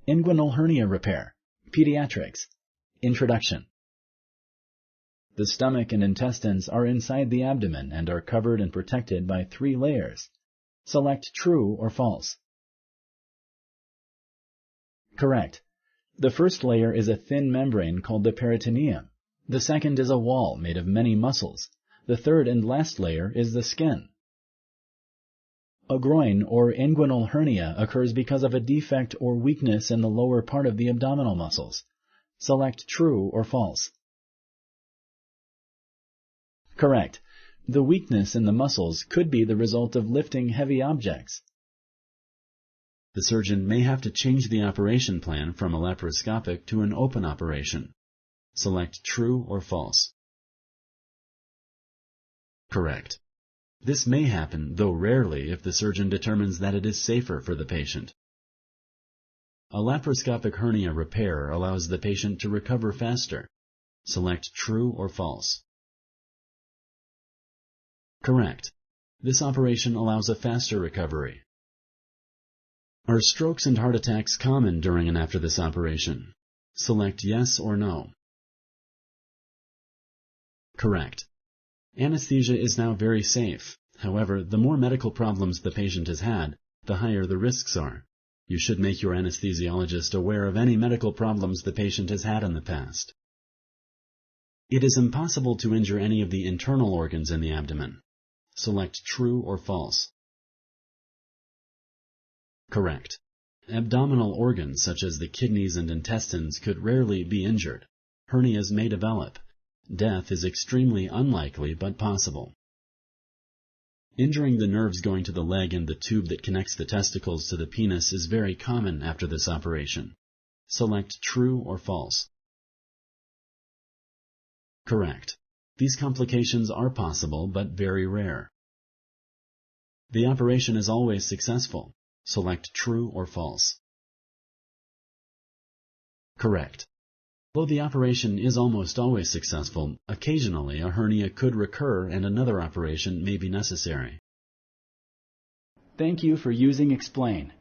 Inguinal Hernia Repair, Pediatrics. Introduction. The stomach and intestines are inside the abdomen and are covered and protected by 3 layers. Select true or false. Correct. The first layer is a thin membrane called the peritoneum. The second is a wall made of many muscles. The third and last layer is the skin. A groin or inguinal hernia occurs because of a defect or weakness in the lower part of the abdominal muscles. Select true or false. Correct. The weakness in the muscles could be the result of lifting heavy objects. The surgeon may have to change the operation plan from a laparoscopic to an open operation. Select true or false. Correct. This may happen, though rarely, if the surgeon determines that it is safer for the patient. A laparoscopic hernia repair allows the patient to recover faster. Select true or false. Correct. This operation allows a faster recovery. Are strokes and heart attacks common during and after this operation? Select yes or no. Correct. Anesthesia is now very safe. However, the more medical problems the patient has had, the higher the risks are. You should make your anesthesiologist aware of any medical problems the patient has had in the past. It is impossible to injure any of the internal organs in the abdomen. Select true or false. Correct. Abdominal organs such as the kidneys and intestines could rarely be injured. Hernias may develop. Death is extremely unlikely but possible. Injuring the nerves going to the leg and the tube that connects the testicles to the penis is very common after this operation. Select true or false. Correct. These complications are possible but very rare. The operation is always successful. Select true or false. Correct. Though the operation is almost always successful, occasionally a hernia could recur and another operation may be necessary. Thank you for using Explain.